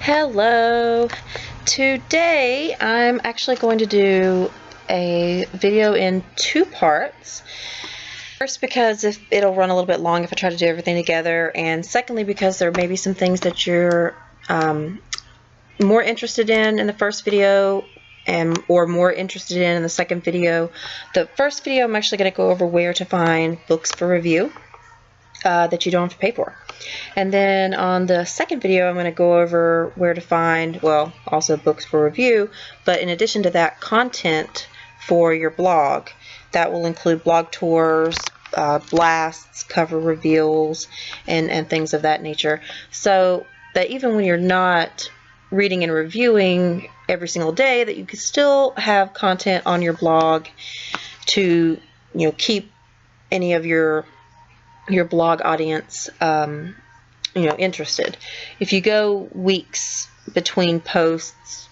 Hello! Today I'm actually going to do a video in two parts. First, because if it'll run a little bit long if I try to do everything together, and secondly because there may be some things that you're more interested in the first video or more interested in the second video. The first video I'm actually going to go over where to find books for review that you don't have to pay for. And then on the second video, I'm going to go over where to find, well, also books for review, but in addition to that, content for your blog. That will include blog tours, blasts, cover reveals, and things of that nature. So that even when you're not reading and reviewing every single day, that you can still have content on your blog to, keep any of your blog audience interested. If you go weeks between posts,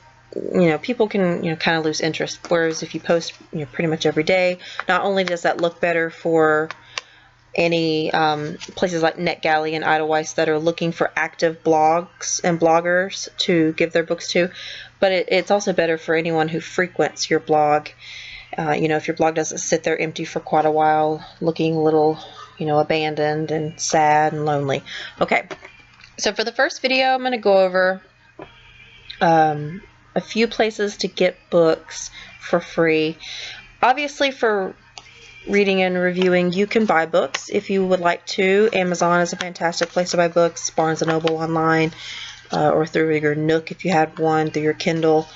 people can kind of lose interest, whereas if you post pretty much every day, not only does that look better for any places like NetGalley and Edelweiss that are looking for active blogs and bloggers to give their books to, but it's also better for anyone who frequents your blog. If your blog doesn't sit there empty for quite a while, looking a little abandoned and sad and lonely. Okay, so for the first video, I'm going to go over a few places to get books for free. Obviously, for reading and reviewing, you can buy books if you would like to. Amazon is a fantastic place to buy books, Barnes & Noble online, or through your Nook if you had one, through your Kindle.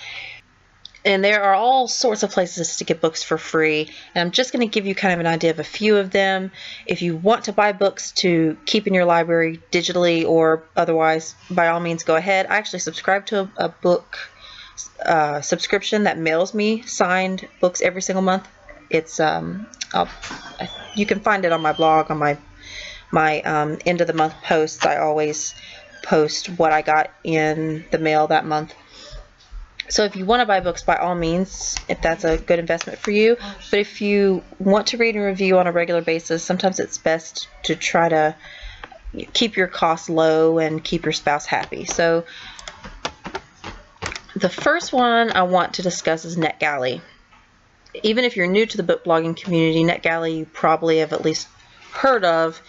And there are all sorts of places to get books for free, and I'm just going to give you kind of an idea of a few of them. If you want to buy books to keep in your library digitally or otherwise, by all means go ahead. I actually subscribe to a book subscription that mails me signed books every single month. It's you can find it on my blog, on my end of the month posts. I always post what I got in the mail that month. So if you want to buy books, by all means, if that's a good investment for you. But if you want to read and review on a regular basis, sometimes it's best to try to keep your costs low and keep your spouse happy. So the first one I want to discuss is NetGalley. Even if you're new to the book blogging community, NetGalley you probably have at least heard of.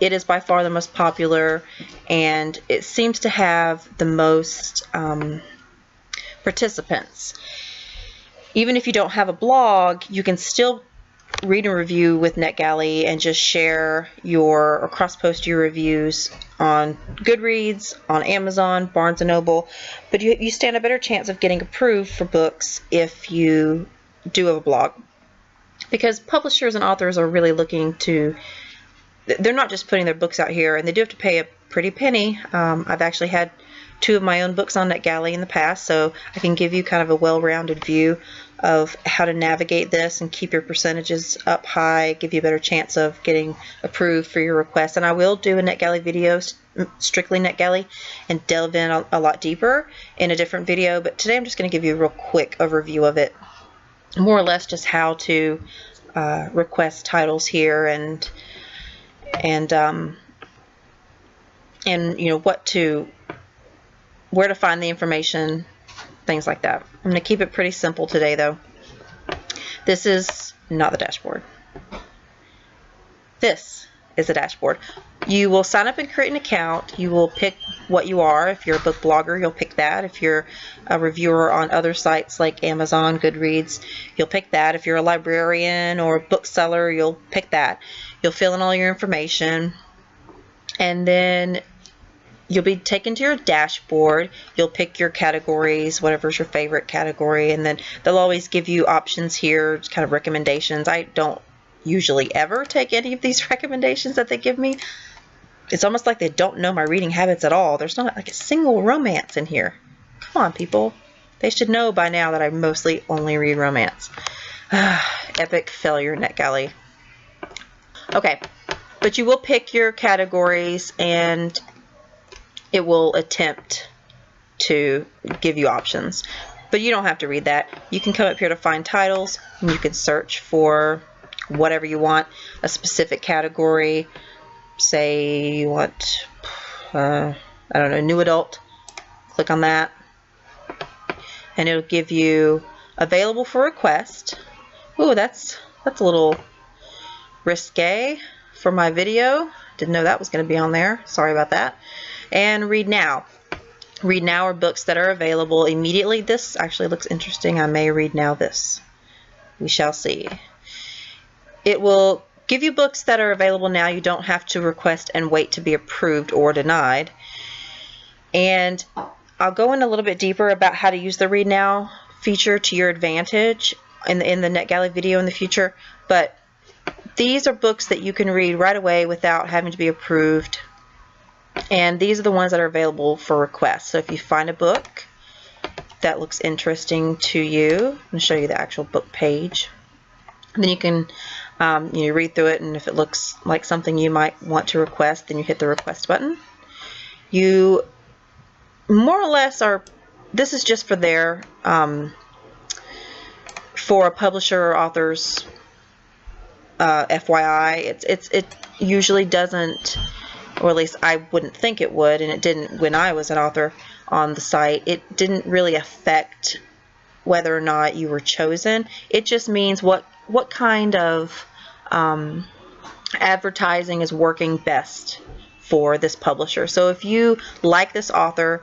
It is by far the most popular, and it seems to have the most participants. Even if you don't have a blog, you can still read and review with NetGalley and just share or cross-post your reviews on Goodreads, on Amazon, Barnes & Noble, but you stand a better chance of getting approved for books if you do have a blog, because publishers and authors are really looking to, they're not just putting their books out here, and they do have to pay a pretty penny. I've actually had 2 of my own books on NetGalley in the past, so I can give you kind of a well-rounded view of how to navigate this and keep your percentages up high, give you a better chance of getting approved for your request. And I will do a NetGalley video, strictly NetGalley, and delve in a lot deeper in a different video, but today I'm just going to give you a real quick overview of it, more or less just how to request titles here and where to find the information, things like that. I'm going to keep it pretty simple today, though. This is not the dashboard. This is the dashboard. You will sign up and create an account. You will pick what you are. If you're a book blogger, you'll pick that. If you're a reviewer on other sites like Amazon, Goodreads, you'll pick that. If you're a librarian or a bookseller, you'll pick that. You'll fill in all your information, and then you'll be taken to your dashboard. You'll pick your categories, whatever's your favorite category, and then they'll always give you options here, kind of recommendations. I don't usually ever take any of these recommendations that they give me. It's almost like they don't know my reading habits at all. There's not like a single romance in here. Come on, people. They should know by now that I mostly only read romance. Epic failure, NetGalley. Okay, but you will pick your categories, and it will attempt to give you options. But you don't have to read that. You can come up here to find titles, and you can search for whatever you want, a specific category. Say you want, I don't know, new adult. Click on that, and it'll give you available for request. Ooh, that's a little risque for my video. Didn't know that was going to be on there. Sorry about that. And read now. Read now are books that are available immediately. This actually looks interesting. I may read now this. We shall see. It will give you books that are available now. You don't have to request and wait to be approved or denied. And I'll go in a little bit deeper about how to use the Read Now feature to your advantage in the NetGalley video in the future. But these are books that you can read right away without having to be approved. And these are the ones that are available for request. So if you find a book that looks interesting to you, I'm going to show you the actual book page. And then you can read through it, and if it looks like something you might want to request, then you hit the request button. You more or less this is just for for a publisher or author's FYI. It usually doesn't, or at least I wouldn't think it would, and it didn't when I was an author on the site. It didn't really affect whether or not you were chosen. It just means what kind of advertising is working best for this publisher. So if you like this author,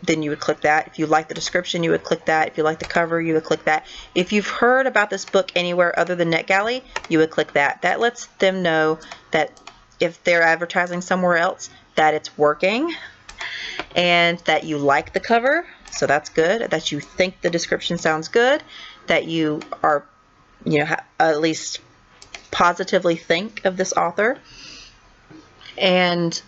then you would click that. If you like the description, you would click that. If you like the cover, you would click that. If you've heard about this book anywhere other than NetGalley, you would click that. That lets them know that if they're advertising somewhere else, that it's working, and that you like the cover, so that's good, that you think the description sounds good, that you are, at least positively think of this author. And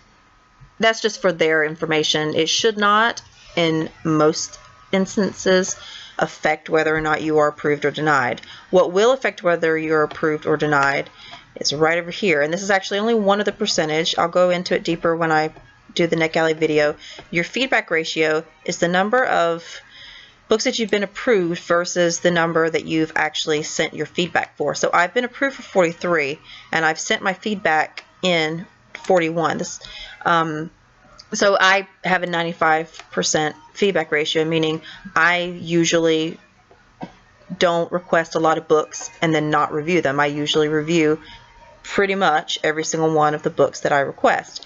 that's just for their information. It should not, in most instances, affect whether or not you are approved or denied. What will affect whether you're approved or denied is right over here, and this is actually only one of the percentage. I'll go into it deeper when I do the NetGalley video. Your feedback ratio is the number of books that you've been approved versus the number that you've actually sent your feedback for. So I've been approved for 43, and I've sent my feedback in 41. So I have a 95% feedback ratio, meaning I usually don't request a lot of books and then not review them. I usually review pretty much every single one of the books that I request.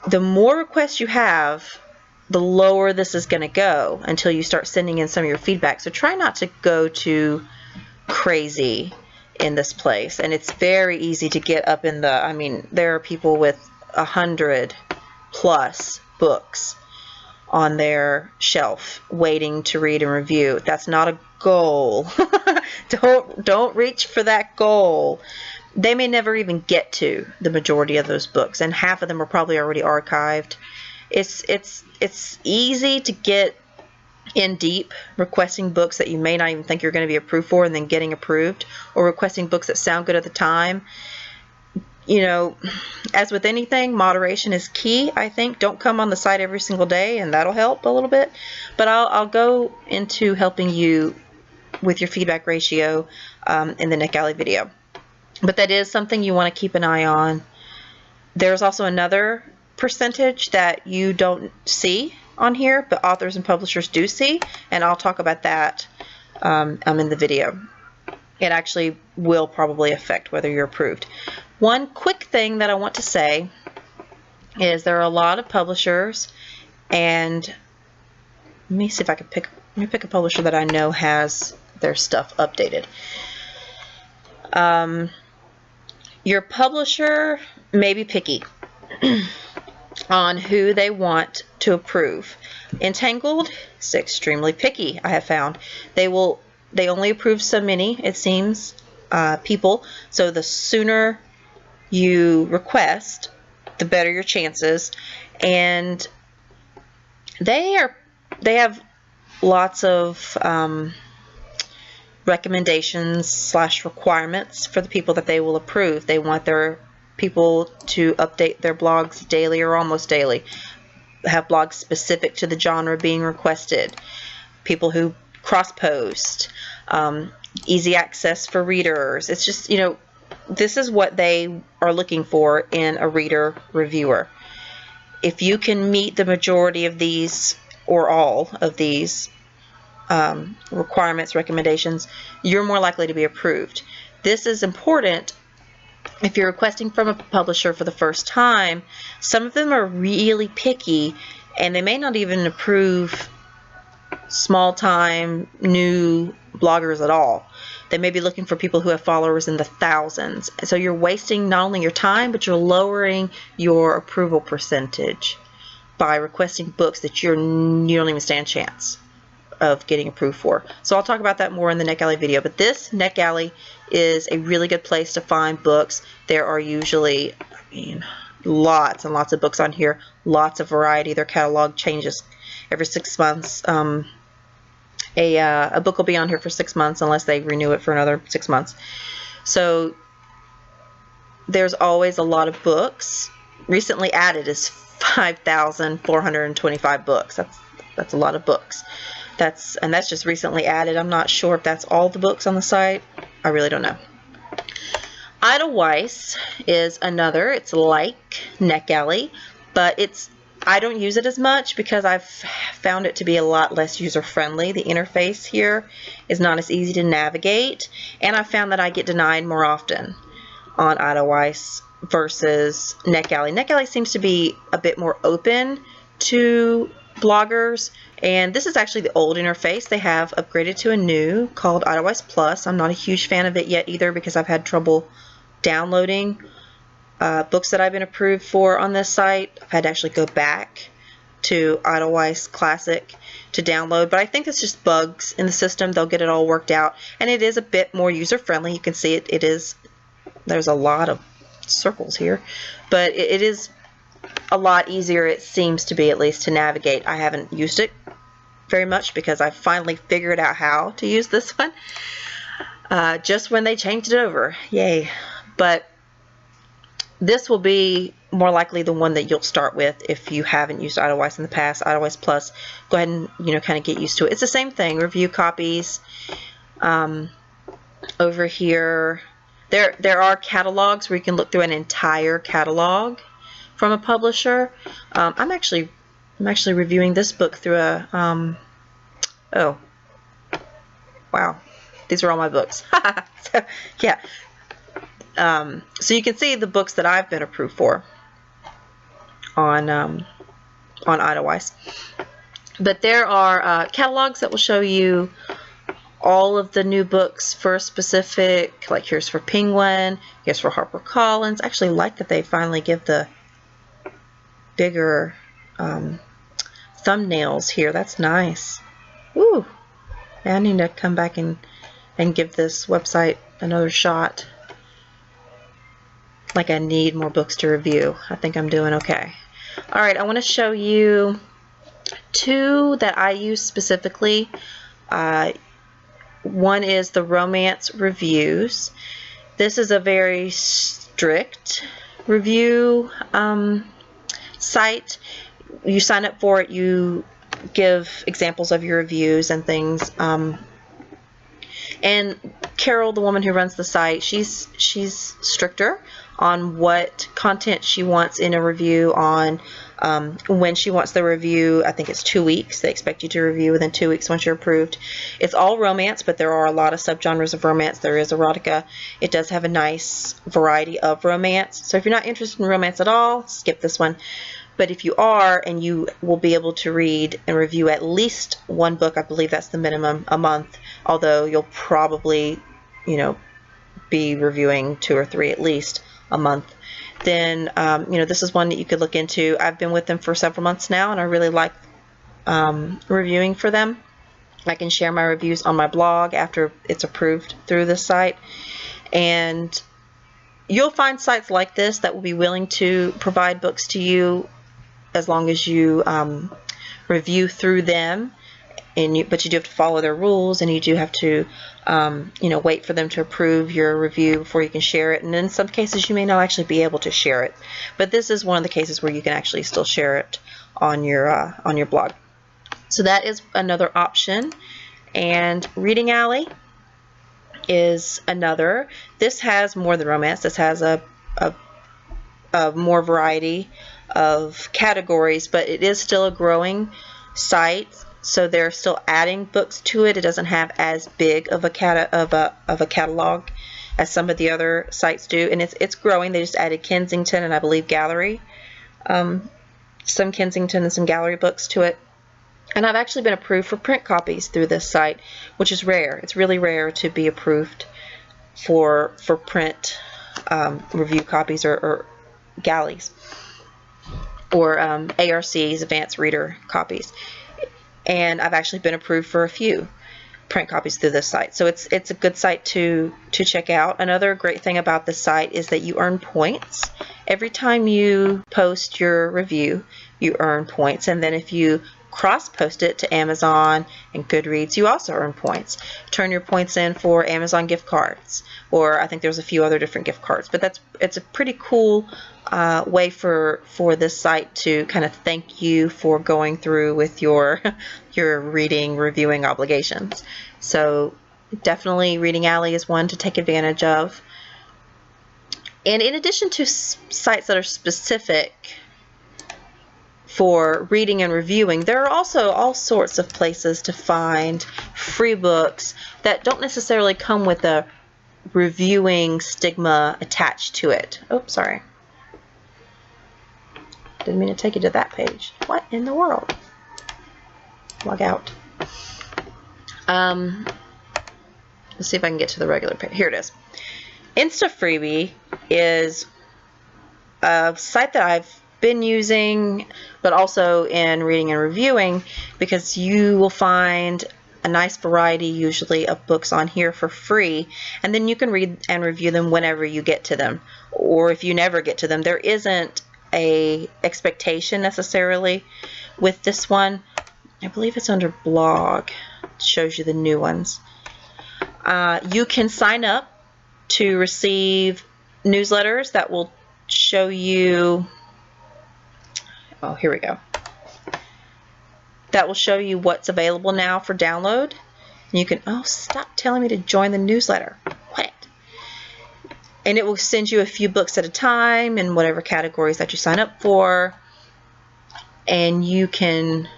The more requests you have, the lower this is going to go until you start sending in some of your feedback. So try not to go too crazy in this place. And it's very easy to get up in the, there are people with 100+ books on their shelf waiting to read and review. That's not a goal. Don't reach for that goal. They may never even get to the majority of those books, and half of them are probably already archived. It's easy to get in deep requesting books that you may not even think you're going to be approved for, and then getting approved, or requesting books that sound good at the time. As with anything, moderation is key, I think. Don't come on the site every single day, and that'll help a little bit. But I'll go into helping you with your feedback ratio in the NetGalley video. But that is something you want to keep an eye on. There's also another percentage that you don't see on here, but authors and publishers do see, and I'll talk about that in the video. It actually will probably affect whether you're approved. One quick thing that I want to say is there are a lot of publishers, and let me see if I can pick a publisher that I know has their stuff updated. Your publisher may be picky on who they want to approve. Entangled is extremely picky, I have found. They only approve so many, it seems, people. So the sooner you request, the better your chances. And they have lots of recommendations / requirements for the people that they will approve. They want their people to update their blogs daily or almost daily, have blogs specific to the genre being requested, people who cross-post, easy access for readers. It's just, this is what they are looking for in a reader reviewer. if you can meet the majority of these or all of these requirements, recommendations, you're more likely to be approved. This is important if you're requesting from a publisher for the first time. Some of them are really picky, and they may not even approve small-time new bloggers at all. They may be looking for people who have followers in the thousands. So you're wasting not only your time, but you're lowering your approval percentage by requesting books that you don't even stand a chance of getting approved for. So I'll talk about that more in the NetGalley video. But this NetGalley is a really good place to find books. There are usually, lots and lots of books on here, lots of variety. Their catalog changes every 6 months. A book will be on here for 6 months unless they renew it for another 6 months. So there's always a lot of books. Recently added is 5,425 books. That's a lot of books. That's just recently added. I'm not sure if that's all the books on the site. I really don't know. Edelweiss is another. It's like NetGalley, but I don't use it as much because I've found it to be a lot less user-friendly. The interface here is not as easy to navigate, and I found that I get denied more often on Edelweiss versus NetGalley. NetGalley seems to be a bit more open to bloggers, and this is actually the old interface. They have upgraded to a new called Edelweiss Plus. I'm not a huge fan of it yet either because I've had trouble downloading books that I've been approved for on this site. I've had to actually go back to Edelweiss Classic to download, but I think it's just bugs in the system. They'll get it all worked out, and it is a bit more user-friendly. You can see it is, there's a lot of circles here, but it is a lot easier, it seems to be, at least, to navigate. I haven't used it very much because I finally figured out how to use this one just when they changed it over. Yay. But this will be more likely the one that you'll start with if you haven't used Edelweiss in the past. Edelweiss Plus, go ahead and kind of get used to it. It's the same thing. Review copies. Over here, there are catalogs where you can look through an entire catalog from a publisher. I'm actually reviewing this book through a oh wow, these are all my books. So, yeah. So you can see the books that I've been approved for on Edelweiss. But there are catalogs that will show you all of the new books for a specific, like here's for Penguin, here's for HarperCollins. I actually like that they finally give the bigger thumbnails here. That's nice. Woo! Now I need to come back and give this website another shot. Like I need more books to review. I think I'm doing okay. Alright, I want to show you two that I use specifically. One is the Romance Reviews. This is a very strict review site. You sign up for it, you give examples of your reviews and things. And Carol, the woman who runs the site, she's stricter on what content she wants in a review, on when she wants the review. I think it's 2 weeks. They expect you to review within 2 weeks once you're approved. It's all romance, but there are a lot of subgenres of romance. There is erotica. It does have a nice variety of romance. So if you're not interested in romance at all, skip this one. But if you are, and you will be able to read and review at least one book, I believe that's the minimum, a month, although you'll probably, be reviewing 2 or 3 at least a month, then, this is one that you could look into. I've been with them for several months now, and I really like reviewing for them. I can share my reviews on my blog after it's approved through this site. And you'll find sites like this that will be willing to provide books to you as long as you review through them. But you do have to follow their rules, and you do have to wait for them to approve your review before you can share it. And in some cases you may not actually be able to share it, but this is one of the cases where you can actually still share it on your blog. So that is another option. And Reading Alley is another. This has more than romance. This has a more variety of categories, but it is still a growing site, so they're still adding books to it. It doesn't have as big of a catalog as some of the other sites do, and it's growing. They just added Kensington and I believe Gallery, some Kensington and some Gallery books to it. And I've actually been approved for print copies through this site, which is rare. It's really rare to be approved for print review copies or galleys or ARCs, Advanced Reader copies. And I've actually been approved for a few print copies through this site. So it's a good site to check out. Another great thing about this site is that you earn points. Every time you post your review, you earn points. And then if you cross-post it to Amazon and Goodreads, you also earn points. Turn your points in for Amazon gift cards, or I think there's a few other different gift cards. But it's a pretty cool way for this site to kind of thank you for going through with your reading, reviewing obligations. So definitely Reading Alley is one to take advantage of. And in addition to sites that are specific for reading and reviewing, there are also all sorts of places to find free books that don't necessarily come with a reviewing stigma attached to it. Oops, sorry. Didn't mean to take you to that page. What in the world? Log out. Let's see if I can get to the regular page. Here it is. InstaFreebie is a site that I've been using, but also in reading and reviewing, because you will find a nice variety usually of books on here for free, and then you can read and review them whenever you get to them, or if you never get to them. There isn't a expectation necessarily with this one. I believe it's under blog. It shows you the new ones. You can sign up to receive newsletters that will show you, oh, here we go. That will show you what's available now for download. And you can, oh, stop telling me to join the newsletter. What? And it will send you a few books at a time in whatever categories that you sign up for. And you can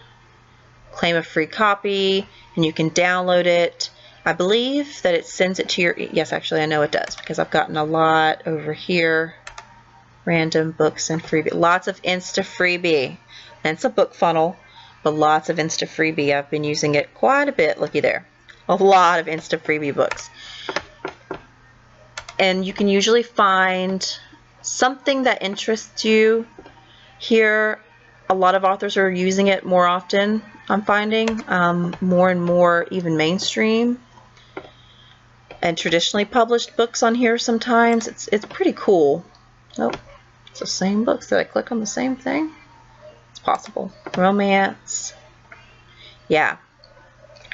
claim a free copy and you can download it. I believe that it sends it to your, yes, actually I know it does, because I've gotten a lot over here. Random books and freebie. Lots of InstaFreebie. And it's a book funnel, but lots of InstaFreebie. I've been using it quite a bit. Looky there. A lot of InstaFreebie books. And you can usually find something that interests you here. A lot of authors are using it more often, I'm finding. More and more even mainstream and traditionally published books on here sometimes. It's pretty cool. Oh, it's the same books. Did I click on the same thing? It's possible. Romance. Yeah.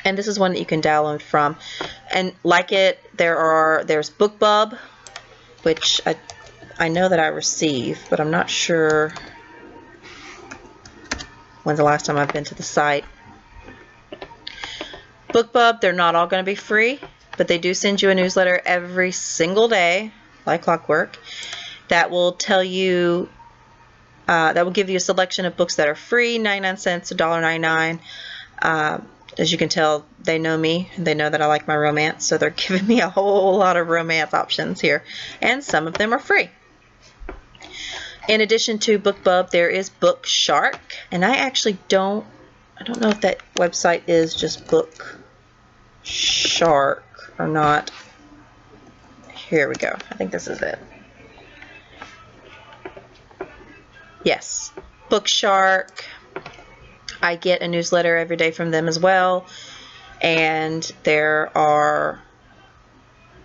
And this is one that you can download from. And like it, there's BookBub, which I know that I receive, but I'm not sure when's the last time I've been to the site. BookBub, they're not all going to be free, but they do send you a newsletter every single day, like clockwork, that will tell you, that will give you a selection of books that are free, 99 cents, $1.99. As you can tell, they know me. They know that I like my romance, so they're giving me a whole lot of romance options here, and some of them are free. In addition to BookBub, there is Bookshark, and I actually don't know if that website is just Bookshark or not. Here we go. I think this is it. Yes, Bookshark. I get a newsletter every day from them as well, and there are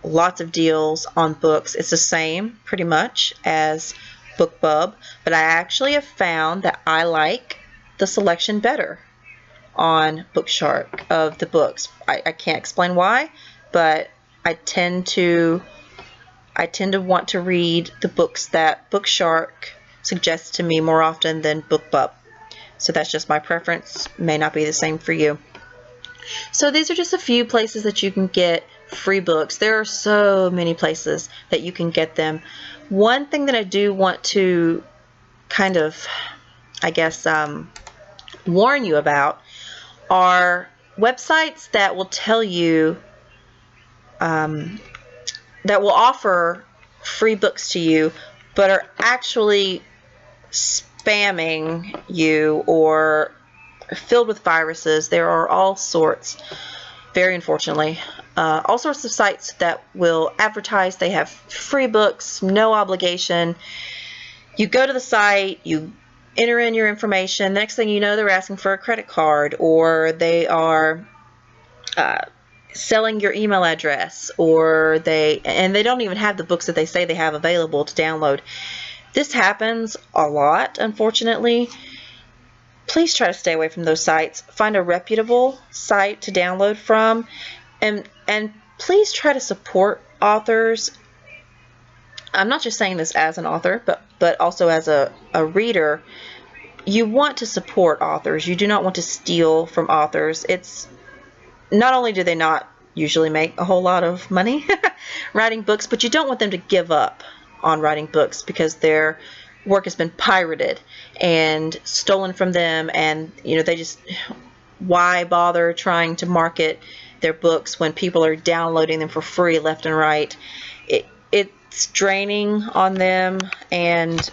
lots of deals on books. It's the same pretty much as BookBub, but I actually have found that I like the selection better on Bookshark of the books. I can't explain why, but I tend to want to read the books that Bookshark suggests to me more often than BookBub. So that's just my preference. May not be the same for you. So these are just a few places that you can get free books. There are so many places that you can get them. One thing that I do want to kind of, I guess, warn you about are websites that will tell you, that will offer free books to you, but are actually spamming you or filled with viruses. There are all sorts, very unfortunately, all sorts of sites that will advertise they have free books, no obligation. You go to the site, you enter in your information, next thing you know they're asking for a credit card, or they are selling your email address, or they don't even have the books that they say they have available to download. This happens a lot, unfortunately. Please try to stay away from those sites. Find a reputable site to download from, and please try to support authors. I'm not just saying this as an author, but also as a reader. You want to support authors. You do not want to steal from authors. It's not only do they not usually make a whole lot of money writing books, but you don't want them to give up on writing books because their work has been pirated and stolen from them, and they just, why bother trying to market their books when people are downloading them for free left and right? It's draining on them, and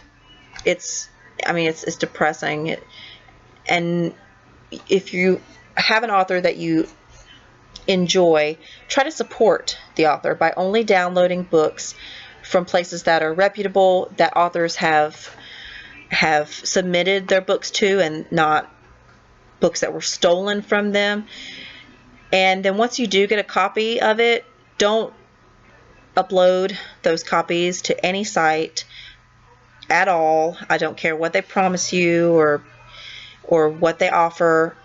it's depressing. And if you have an author that you enjoy, try to support the author by only downloading books from places that are reputable, that authors have submitted their books to, and not books that were stolen from them. And then once you do get a copy of it, don't upload those copies to any site at all. I don't care what they promise you or what they offer.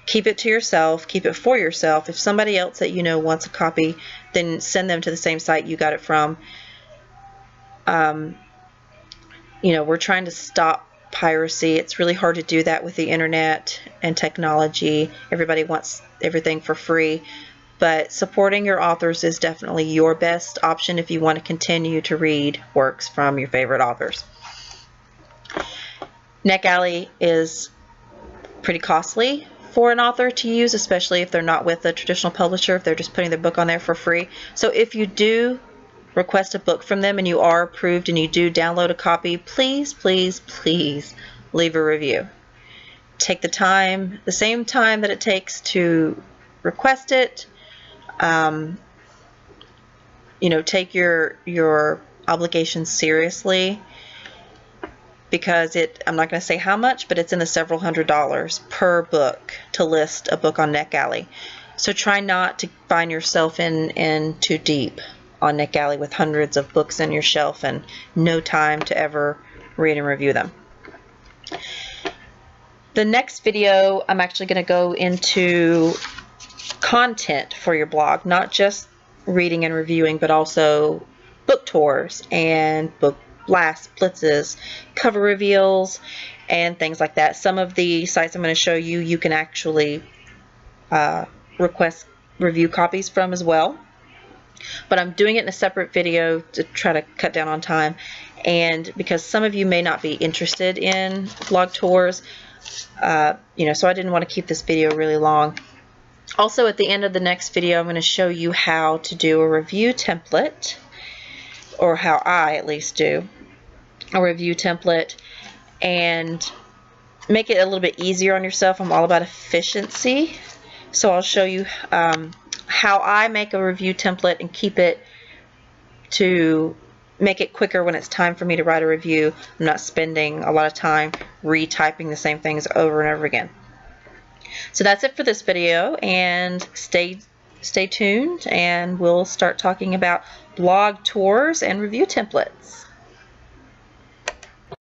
Keep it to yourself. Keep it for yourself. If somebody else that you know wants a copy, then send them to the same site you got it from. We're trying to stop piracy. It's really hard to do that with the internet and technology. Everybody wants everything for free, but supporting your authors is definitely your best option if you want to continue to read works from your favorite authors. NetGalley is pretty costly for an author to use, especially if they're not with a traditional publisher, if they're just putting their book on there for free. So if you do request a book from them and you are approved and you do download a copy, please, please, please leave a review. Take the time, the same time that it takes to request it. Take your obligations seriously, because I'm not going to say how much, but it's in the several $100s per book to list a book on NetGalley. So try not to find yourself in too deep on NetGalley with hundreds of books in your shelf and no time to ever read and review them. The next video, I'm actually going to go into content for your blog, not just reading and reviewing, but also book tours and book blasts, blitzes, cover reveals, and things like that. Some of the sites I'm going to show you, you can actually request review copies from as well. But I'm doing it in a separate video to try to cut down on time, and because some of you may not be interested in blog tours, so I didn't want to keep this video really long. Also, at the end of the next video, I'm going to show you how to do a review template, or how I at least do a review template, and make it a little bit easier on yourself. I'm all about efficiency, so I'll show you how I make a review template and keep it to make it quicker when it's time for me to write a review. I'm not spending a lot of time retyping the same things over and over again. So that's it for this video, and stay tuned, and we'll start talking about blog tours and review templates.